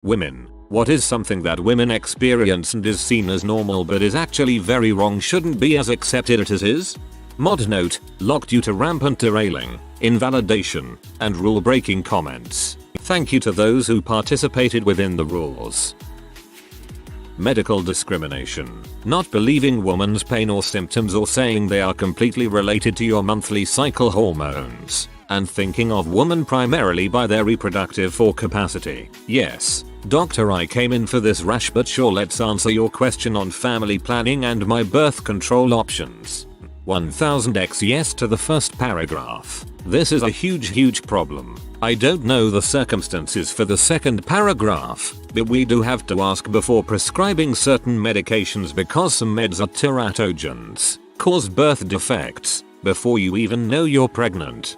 Women. What is something that women experience and is seen as normal but is actually very wrong shouldn't be as accepted as it is? Mod note, locked due to rampant derailing, invalidation, and rule breaking comments. Thank you to those who participated within the rules. Medical discrimination. Not believing woman's pain or symptoms or saying they are completely related to your monthly cycle hormones, and thinking of woman primarily by their reproductive or capacity. Yes, doctor, I came in for this rash, but sure, let's answer your question on family planning and my birth control options. 1000x yes to the first paragraph. This is a huge problem. I don't know the circumstances for the second paragraph, but we do have to ask before prescribing certain medications because some meds are teratogens, cause birth defects, before you even know you're pregnant.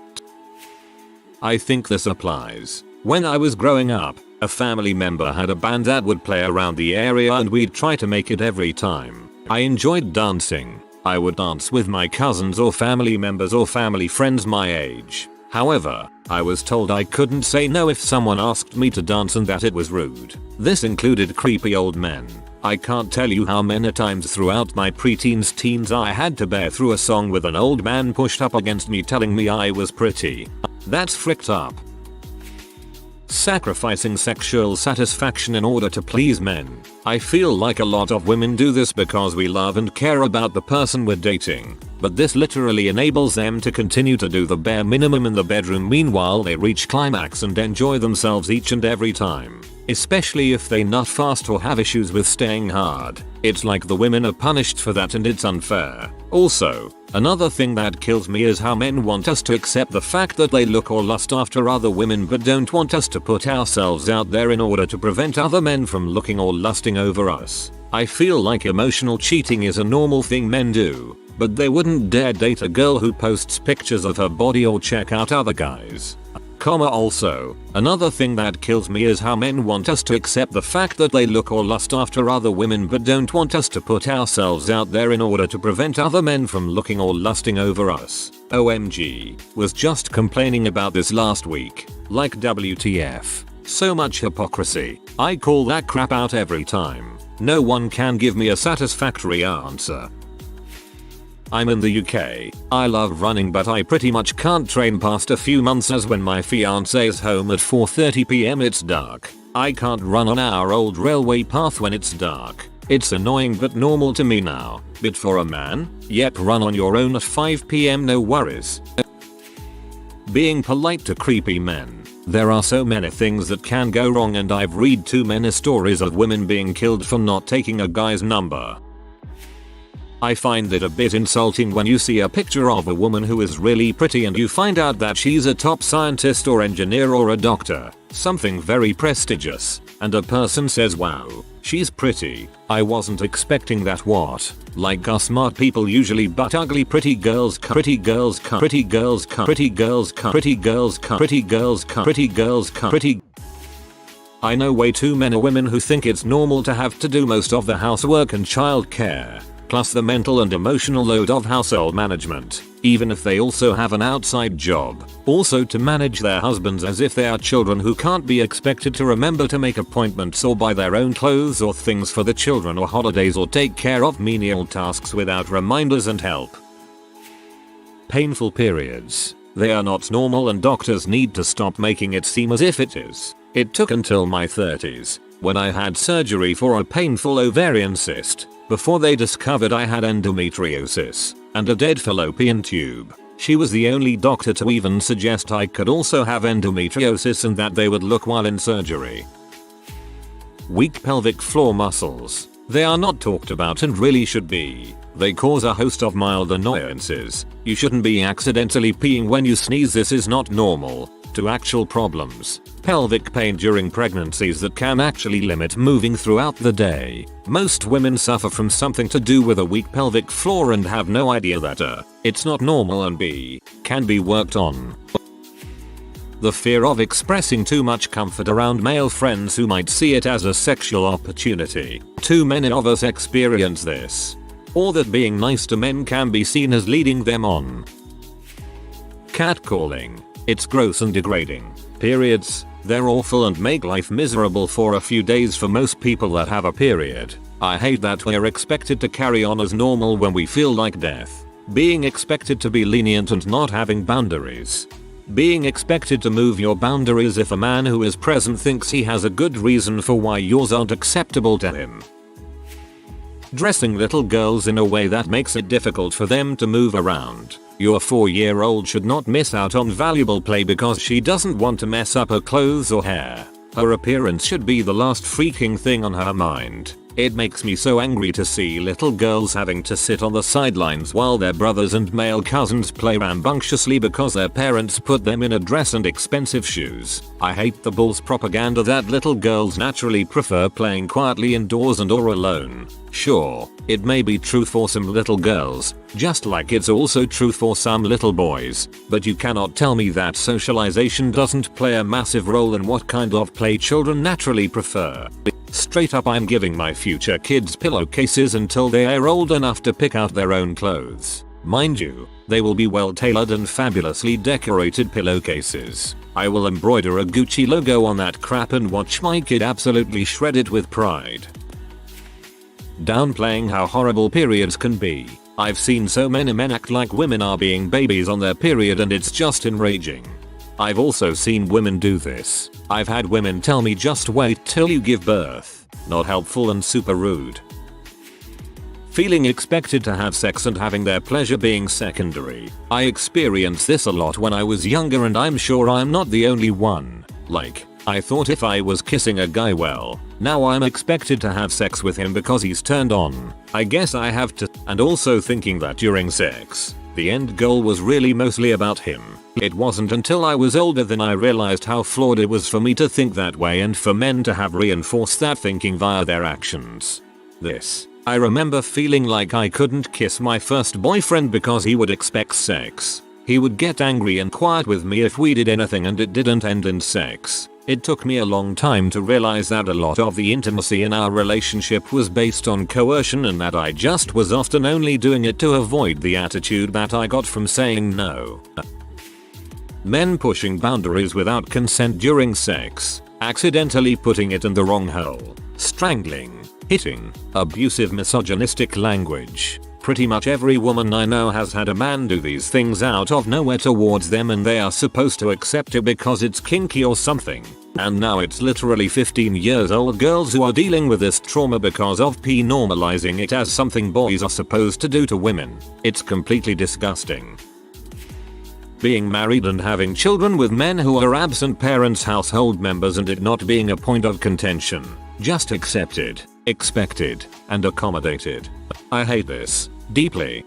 I think this applies. When I was growing up, a family member had a band that would play around the area and we'd try to make it every time. I enjoyed dancing. I would dance with my cousins or family members or family friends my age. However, I was told I couldn't say no if someone asked me to dance and that it was rude. This included creepy old men. I can't tell you how many times throughout my preteens teens I had to bear through a song with an old man pushed up against me telling me I was pretty. That's fricked up. Sacrificing sexual satisfaction in order to please men. I feel like a lot of women do this because we love and care about the person we're dating, but this literally enables them to continue to do the bare minimum in the bedroom meanwhile they reach climax and enjoy themselves each and every time. Especially if they nut fast or have issues with staying hard. It's like the women are punished for that and it's unfair. Also, another thing that kills me is how men want us to accept the fact that they look or lust after other women but don't want us to put ourselves out there in order to prevent other men from looking or lusting over us. I feel like emotional cheating is a normal thing men do, but they wouldn't dare date a girl who posts pictures of her body or check out other guys. Also, another thing that kills me is how men want us to accept the fact that they look or lust after other women but don't want us to put ourselves out there in order to prevent other men from looking or lusting over us. OMG, was just complaining about this last week. Like WTF. So much hypocrisy. I call that crap out every time. No one can give me a satisfactory answer. I'm in the UK. I love running but I pretty much can't train past a few months as when my fiance's home at 4:30 PM it's dark. I can't run on our old railway path when it's dark. It's annoying but normal to me now. But for a man, yep, run on your own at 5 PM no worries. Being polite to creepy men. There are so many things that can go wrong and I've read too many stories of women being killed for not taking a guy's number. I find it a bit insulting when you see a picture of a woman who is really pretty and you find out that she's a top scientist or engineer or a doctor, something very prestigious, and a person says, wow, she's pretty. I wasn't expecting that. What? Like us smart people usually but ugly pretty girls pretty girls pretty girls pretty girls pretty girls pretty girls pretty girls pretty. I know way too many women who think it's normal to have to do most of the housework and childcare, plus the mental and emotional load of household management, even if they also have an outside job. Also to manage their husbands as if they are children who can't be expected to remember to make appointments or buy their own clothes or things for the children or holidays or take care of menial tasks without reminders and help. Painful periods. They are not normal and doctors need to stop making it seem as if it is. It took until my 30s, when I had surgery for a painful ovarian cyst, before they discovered I had endometriosis and a dead fallopian tube. She was the only doctor to even suggest I could also have endometriosis and that they would look while in surgery. Weak pelvic floor muscles. They are not talked about and really should be. They cause a host of mild annoyances. You shouldn't be accidentally peeing when you sneeze. This is not normal. To actual problems. Pelvic pain during pregnancies that can actually limit moving throughout the day. Most women suffer from something to do with a weak pelvic floor and have no idea that it's not normal and b, can be worked on. The fear of expressing too much comfort around male friends who might see it as a sexual opportunity. Too many of us experience this. Or that being nice to men can be seen as leading them on. Catcalling. It's gross and degrading. Periods. They're awful and make life miserable for a few days for most people that have a period. I hate that we're expected to carry on as normal when we feel like death. Being expected to be lenient and not having boundaries. Being expected to move your boundaries if a man who is present thinks he has a good reason for why yours aren't acceptable to him. Dressing little girls in a way that makes it difficult for them to move around. Your 4-year-old should not miss out on valuable play because she doesn't want to mess up her clothes or hair. Her appearance should be the last freaking thing on her mind. It makes me so angry to see little girls having to sit on the sidelines while their brothers and male cousins play rambunctiously because their parents put them in a dress and expensive shoes. I hate the bull's propaganda that little girls naturally prefer playing quietly indoors and or alone. Sure, it may be true for some little girls, just like it's also true for some little boys, but you cannot tell me that socialization doesn't play a massive role in what kind of play children naturally prefer. Straight up, I'm giving my future kids pillowcases until they are old enough to pick out their own clothes. Mind you, they will be well tailored and fabulously decorated pillowcases. I will embroider a Gucci logo on that crap and watch my kid absolutely shred it with pride. Downplaying how horrible periods can be. I've seen so many men act like women are being babies on their period and it's just enraging. I've also seen women do this. I've had women tell me just wait till you give birth. Not helpful and super rude. Feeling expected to have sex and having their pleasure being secondary. I experienced this a lot when I was younger and I'm sure I'm not the only one. Like, I thought if I was kissing a guy, well, now I'm expected to have sex with him because he's turned on. I guess I have to. And also thinking that during sex, the end goal was really mostly about him. It wasn't until I was older than I realized how flawed it was for me to think that way and for men to have reinforced that thinking via their actions. I remember feeling like I couldn't kiss my first boyfriend because he would expect sex. He would get angry and quiet with me if we did anything and it didn't end in sex. It took me a long time to realize that a lot of the intimacy in our relationship was based on coercion and that I just was often only doing it to avoid the attitude that I got from saying no. Men pushing boundaries without consent during sex, accidentally putting it in the wrong hole, strangling, hitting, abusive misogynistic language. Pretty much every woman I know has had a man do these things out of nowhere towards them and they are supposed to accept it because it's kinky or something. And now it's literally 15 years old girls who are dealing with this trauma because of normalizing it as something boys are supposed to do to women. It's completely disgusting. Being married and having children with men who are absent parents' household members and it not being a point of contention. Just accepted, expected, and accommodated. I hate this deeply.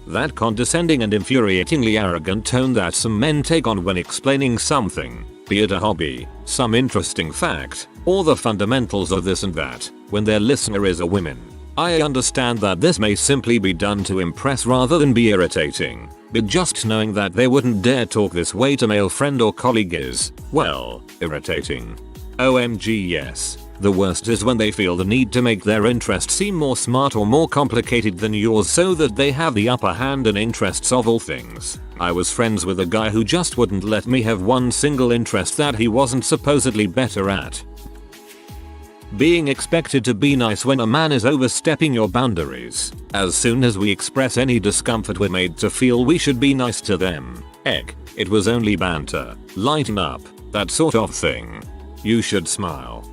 That condescending and infuriatingly arrogant tone that some men take on when explaining something, be it a hobby, some interesting fact, or the fundamentals of this and that, when their listener is a woman. I understand that this may simply be done to impress rather than be irritating, but just knowing that they wouldn't dare talk this way to male friend or colleague is, well, irritating. OMG yes. The worst is when they feel the need to make their interest seem more smart or more complicated than yours so that they have the upper hand in interests of all things. I was friends with a guy who just wouldn't let me have one single interest that he wasn't supposedly better at. Being expected to be nice when a man is overstepping your boundaries. As soon as we express any discomfort, we're made to feel we should be nice to them. Heck, it was only banter, lighten up, that sort of thing. You should smile.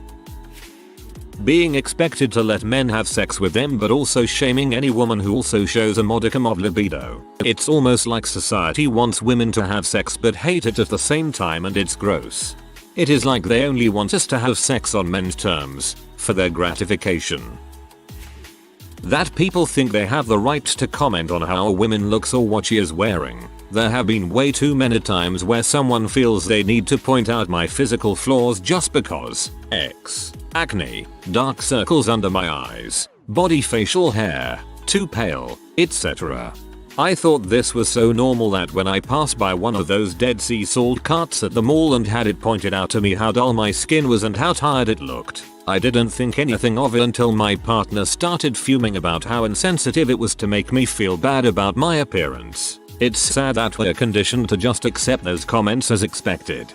Being expected to let men have sex with them but also shaming any woman who also shows a modicum of libido. It's almost like society wants women to have sex but hate it at the same time, and it's gross. It is like they only want us to have sex on men's terms, for their gratification. That people think they have the right to comment on how a woman looks or what she is wearing. There have been way too many times where someone feels they need to point out my physical flaws just because X. Acne, dark circles under my eyes, body facial hair, too pale, etc. I thought this was so normal that when I passed by one of those Dead Sea salt carts at the mall and had it pointed out to me how dull my skin was and how tired it looked, I didn't think anything of it until my partner started fuming about how insensitive it was to make me feel bad about my appearance. It's sad that we're conditioned to just accept those comments as expected.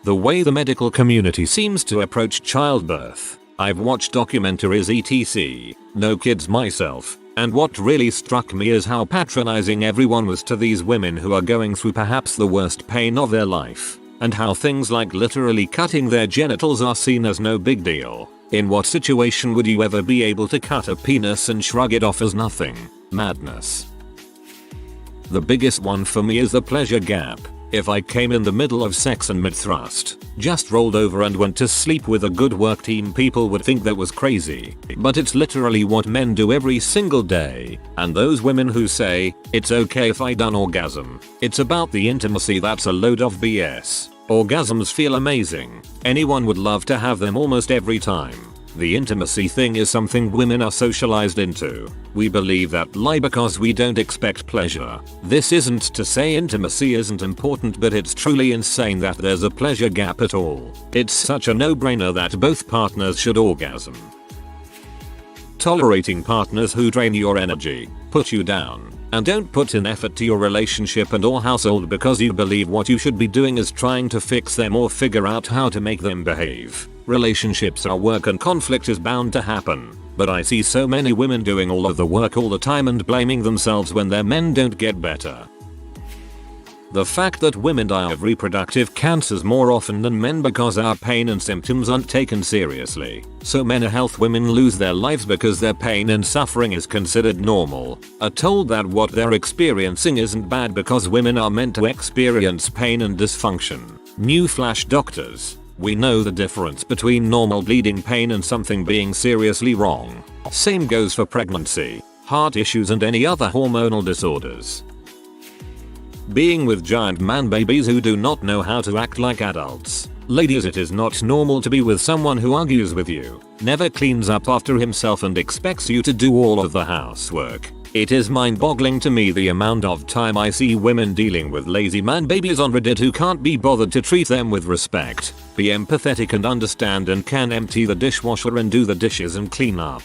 The way the medical community seems to approach childbirth. I've watched documentaries etc. No kids myself. And what really struck me is how patronizing everyone was to these women who are going through perhaps the worst pain of their life. And how things like literally cutting their genitals are seen as no big deal. In what situation would you ever be able to cut a penis and shrug it off as nothing? Madness. The biggest one for me is the pleasure gap. If I came in the middle of sex and mid-thrust, just rolled over and went to sleep with a good work team, people would think that was crazy. But it's literally what men do every single day. And those women who say, it's okay if I don't orgasm, it's about the intimacy, that's a load of BS. Orgasms feel amazing. Anyone would love to have them almost every time. The intimacy thing is something women are socialized into. We believe that lie because we don't expect pleasure. This isn't to say intimacy isn't important, but it's truly insane that there's a pleasure gap at all. It's such a no-brainer that both partners should orgasm. Tolerating partners who drain your energy, put you down, and don't put in effort to your relationship and or household because you believe what you should be doing is trying to fix them or figure out how to make them behave. Relationships are work and conflict is bound to happen. But I see so many women doing all of the work all the time and blaming themselves when their men don't get better. The fact that women die of reproductive cancers more often than men because our pain and symptoms aren't taken seriously. So mental health women lose their lives because their pain and suffering is considered normal. Are told that what they're experiencing isn't bad because women are meant to experience pain and dysfunction. Newsflash, doctors. We know the difference between normal bleeding pain and something being seriously wrong. Same goes for pregnancy, heart issues and any other hormonal disorders. Being with giant man babies who do not know how to act like adults. Ladies, it is not normal to be with someone who argues with you, never cleans up after himself and expects you to do all of the housework. It is mind-boggling to me the amount of time I see women dealing with lazy man babies on Reddit who can't be bothered to treat them with respect, be empathetic and understand, and can empty the dishwasher and do the dishes and clean up.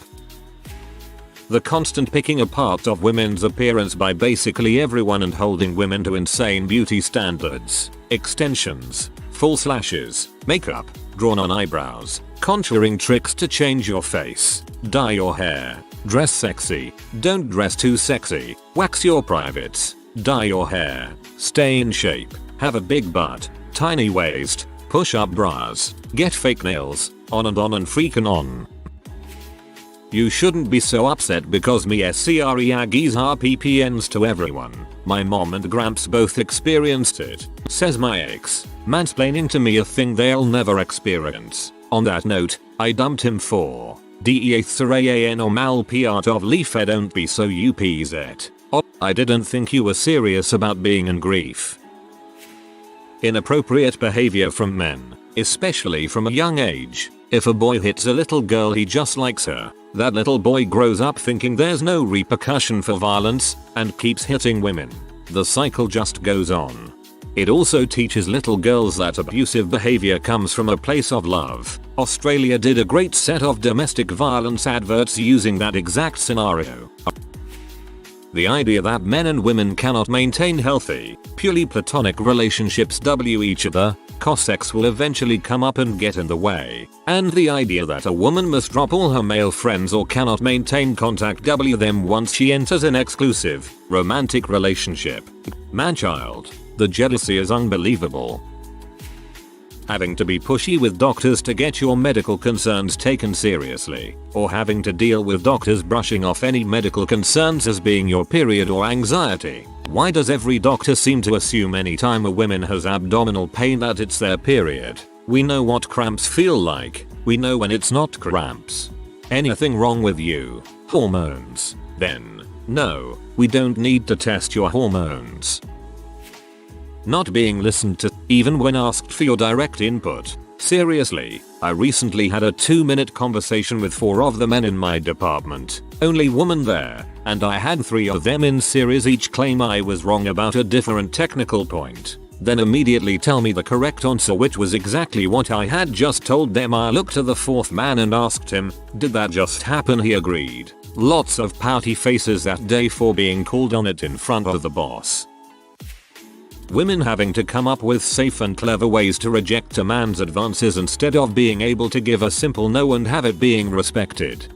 The constant picking apart of women's appearance by basically everyone and holding women to insane beauty standards. Extensions, false lashes, makeup, drawn on eyebrows, contouring tricks to change your face, dye your hair, dress sexy, don't dress too sexy, wax your privates, dye your hair, stay in shape, have a big butt, tiny waist, push up bras, get fake nails, on and freaking on. You shouldn't be so upset because me SCRE Aggies RPPNs to everyone. My mom and Gramps both experienced it, says my ex, mansplaining to me a thing they'll never experience. On that note, I dumped him for DEATHRAAN or mal piart of leaf. Don't be so upz. Oh, I didn't think you were serious about being in grief. Inappropriate behavior from men, especially from a young age. If a boy hits a little girl he just likes her, that little boy grows up thinking there's no repercussion for violence and keeps hitting women. The cycle just goes on. It also teaches little girls that abusive behavior comes from a place of love. Australia did a great set of domestic violence adverts using that exact scenario. The idea that men and women cannot maintain healthy, purely platonic relationships each other, cause sex will eventually come up and get in the way. And the idea that a woman must drop all her male friends or cannot maintain contact them once she enters an exclusive, romantic relationship. Man-child. The jealousy is unbelievable. Having to be pushy with doctors to get your medical concerns taken seriously, or having to deal with doctors brushing off any medical concerns as being your period or anxiety. Why does every doctor seem to assume anytime a woman has abdominal pain that it's their period? We know what cramps feel like. We know when it's not cramps. Anything wrong with you? Hormones? Then, no, we don't need to test your hormones. Not being listened to, even when asked for your direct input. Seriously, I recently had a 2-minute conversation with 4 of the men in my department, only woman there, and I had 3 of them in series each claim I was wrong about a different technical point, then immediately tell me the correct answer, which was exactly what I had just told them. I looked to the 4th man and asked him, did that just happen? He agreed. Lots of pouty faces that day for being called on it in front of the boss. Women having to come up with safe and clever ways to reject a man's advances instead of being able to give a simple no and have it being respected.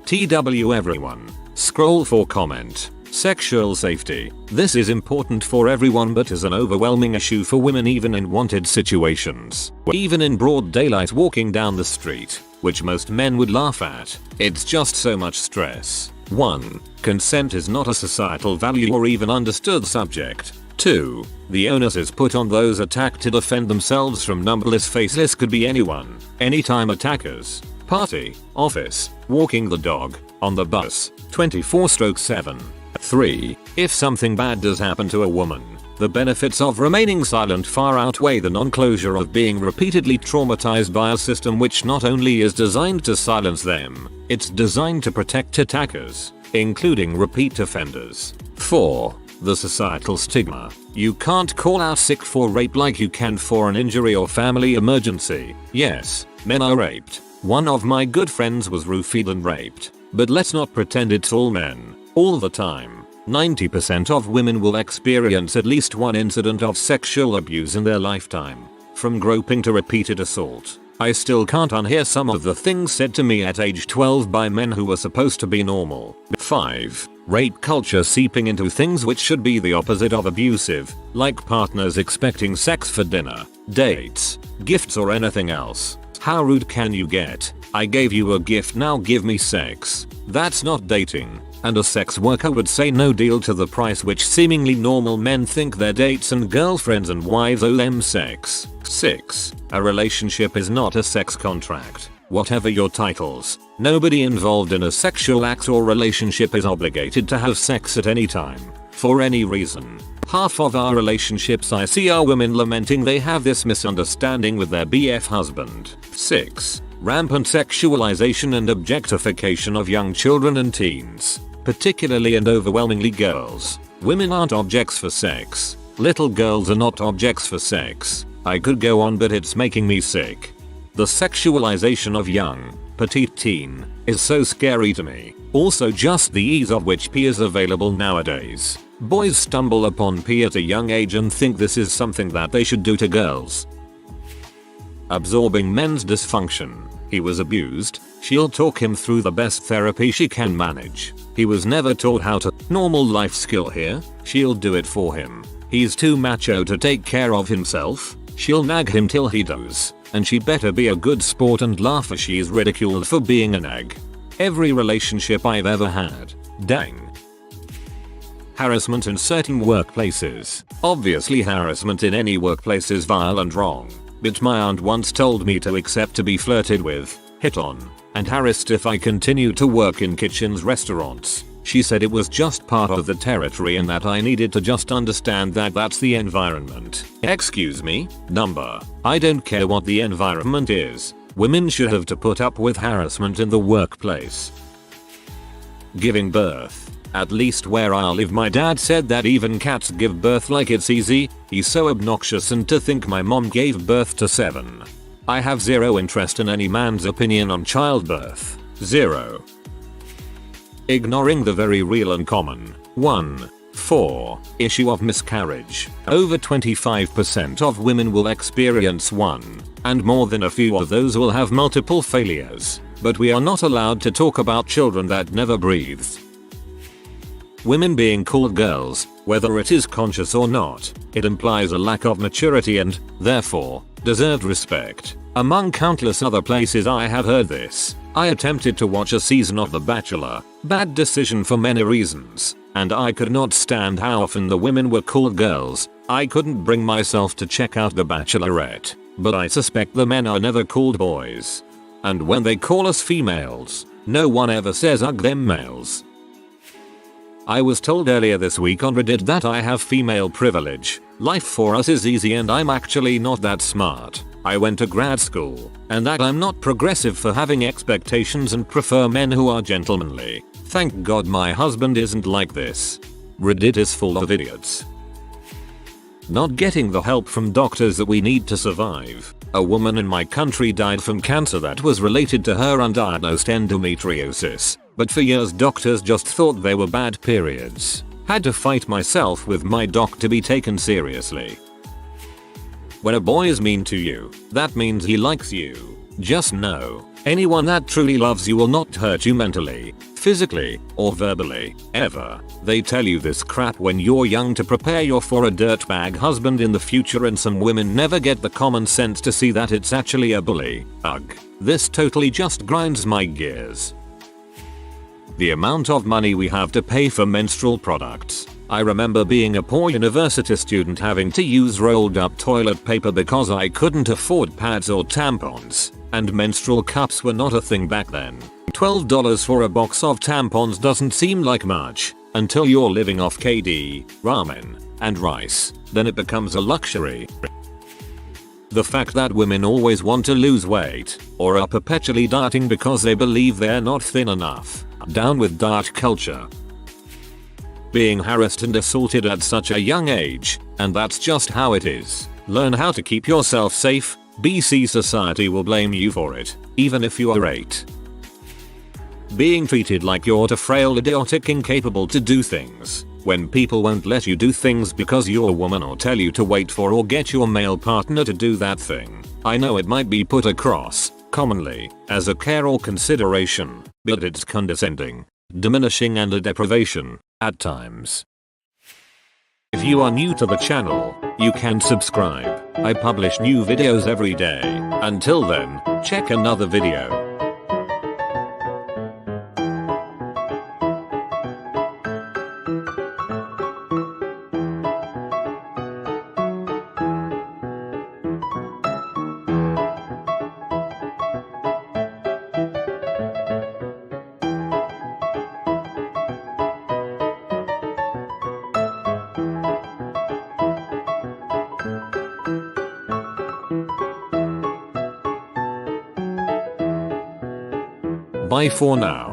TW everyone. Scroll for comment. Sexual safety. This is important for everyone but is an overwhelming issue for women even in wanted situations. Even in broad daylight walking down the street, which most men would laugh at. It's just so much stress. 1. Consent is not a societal value or even understood subject. 2. The onus is put on those attacked to defend themselves from numberless faceless could be anyone, anytime attackers. Party, office, walking the dog, on the bus, 24/7. 3. If something bad does happen to a woman, the benefits of remaining silent far outweigh the non-closure of being repeatedly traumatized by a system which not only is designed to silence them, it's designed to protect attackers, including repeat offenders. 4. The societal stigma. You can't call out sick for rape like you can for an injury or family emergency. Yes, men are raped. One of my good friends was roofied and raped. But let's not pretend it's all men, all the time. 90% of women will experience at least one incident of sexual abuse in their lifetime. From groping to repeated assault. I still can't unhear some of the things said to me at age 12 by men who were supposed to be normal. 5. Rape culture seeping into things which should be the opposite of abusive, like partners expecting sex for dinner, dates, gifts or anything else. How rude can you get? I gave you a gift, now give me sex. That's not dating. And a sex worker would say no deal to the price which seemingly normal men think their dates and girlfriends and wives owe them sex. 6. A relationship is not a sex contract. Whatever your titles, nobody involved in a sexual act or relationship is obligated to have sex at any time, for any reason. Half of our relationships I see are women lamenting they have this misunderstanding with their BF husband. 6. Rampant sexualization and objectification of young children and teens, particularly and overwhelmingly girls. Women aren't objects for sex. Little girls are not objects for sex. I could go on but it's making me sick. The sexualization of young, petite teen, is so scary to me. Also just the ease of which pee is available nowadays. Boys stumble upon pee at a young age and think this is something that they should do to girls. Absorbing men's dysfunction. He was abused, she'll talk him through the best therapy she can manage. He was never taught how to. Normal life skill here, she'll do it for him. He's too macho to take care of himself, she'll nag him till he does. And she better be a good sport and laugh as she's ridiculed for being a nag. Every relationship I've ever had. Dang. Harassment in certain workplaces. Obviously harassment in any workplace is vile and wrong. But my aunt once told me to accept to be flirted with, hit on, and harassed if I continued to work in kitchens restaurants. She said it was just part of the territory and that I needed to just understand that that's the environment. Excuse me, number. I don't care what the environment is. Women should have to put up with harassment in the workplace. Giving birth. At least where I live my dad said that even cats give birth like it's easy. He's so obnoxious, and to think my mom gave birth to 7. I have zero interest in any man's opinion on childbirth. 0. Ignoring the very real and common 4. Issue of miscarriage. Over 25% of women will experience one, and more than a few of those will have multiple failures. But we are not allowed to talk about children that never breathed. Women being called girls, whether it is conscious or not, it implies a lack of maturity and, therefore, deserved respect. Among countless other places I have heard this, I attempted to watch a season of The Bachelor, bad decision for many reasons, and I could not stand how often the women were called girls. I couldn't bring myself to check out The Bachelorette, but I suspect the men are never called boys. And when they call us females, no one ever says ugh them males. I was told earlier this week on Reddit that I have female privilege. Life for us is easy and I'm actually not that smart. I went to grad school, and that I'm not progressive for having expectations and prefer men who are gentlemanly. Thank God my husband isn't like this. Reddit is full of idiots. Not getting the help from doctors that we need to survive. A woman in my country died from cancer that was related to her undiagnosed endometriosis. But for years doctors just thought they were bad periods. Had to fight myself with my doc to be taken seriously. When a boy is mean to you, that means he likes you. Just know, anyone that truly loves you will not hurt you mentally, physically, or verbally, ever. They tell you this crap when you're young to prepare you for a dirtbag husband in the future, and some women never get the common sense to see that it's actually a bully. Ugh. This totally just grinds my gears. The amount of money we have to pay for menstrual products. I remember being a poor university student having to use rolled up toilet paper because I couldn't afford pads or tampons, and menstrual cups were not a thing back then. $12 for a box of tampons doesn't seem like much until you're living off KD, ramen, and rice. Then it becomes a luxury. The fact that women always want to lose weight or are perpetually dieting because they believe they're not thin enough. Down with diet culture. Being harassed and assaulted at such a young age, and that's just how it is. Learn how to keep yourself safe. BC society will blame you for it, even if you are 8. Being treated like you're too frail, idiotic, incapable to do things. When people won't let you do things because you're a woman, or tell you to wait for or get your male partner to do that thing. I know it might be put across, commonly, as a care or consideration, but it's condescending, diminishing, and a deprivation, at times. If you are new to the channel, you can subscribe. I publish new videos every day. Until then, check another video. Bye for now.